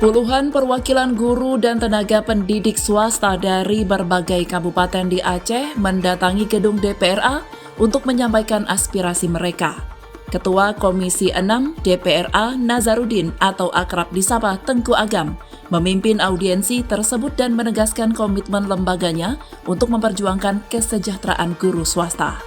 Puluhan perwakilan guru dan tenaga pendidik swasta dari berbagai kabupaten di Aceh mendatangi gedung DPRA untuk menyampaikan aspirasi mereka. Ketua Komisi 6 DPRA Nazarudin atau akrab disapa Tengku Agam memimpin audiensi tersebut dan menegaskan komitmen lembaganya untuk memperjuangkan kesejahteraan guru swasta.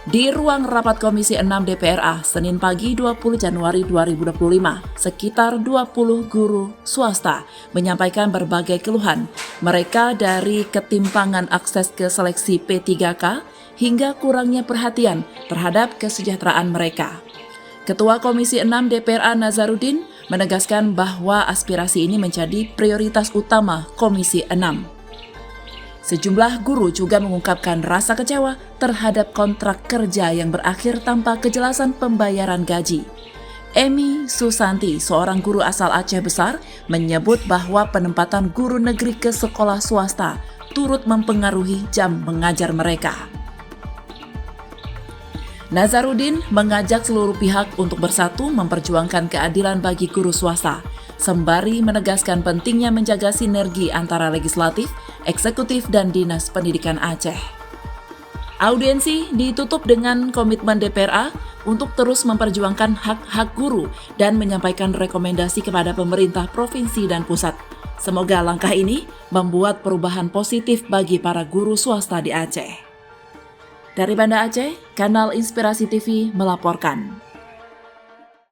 Di ruang rapat Komisi 6 DPRA, Senin pagi 20 Januari 2025, sekitar 20 guru swasta menyampaikan berbagai keluhan. Mereka dari ketimpangan akses ke seleksi P3K hingga kurangnya perhatian terhadap kesejahteraan mereka. Ketua Komisi 6 DPRA Nazarudin menegaskan bahwa aspirasi ini menjadi prioritas utama Komisi 6. Sejumlah guru juga mengungkapkan rasa kecewa terhadap kontrak kerja yang berakhir tanpa kejelasan pembayaran gaji. Emi Susanti, seorang guru asal Aceh Besar, menyebut bahwa penempatan guru negeri ke sekolah swasta turut mempengaruhi jam mengajar mereka. Nazarudin mengajak seluruh pihak untuk bersatu memperjuangkan keadilan bagi guru swasta, sembari menegaskan pentingnya menjaga sinergi antara legislatif, eksekutif, dan Dinas Pendidikan Aceh. Audiensi ditutup dengan komitmen DPRA untuk terus memperjuangkan hak-hak guru dan menyampaikan rekomendasi kepada pemerintah provinsi dan pusat. Semoga langkah ini membuat perubahan positif bagi para guru swasta di Aceh. Dari Banda Aceh, Kanal Inspirasi TV melaporkan.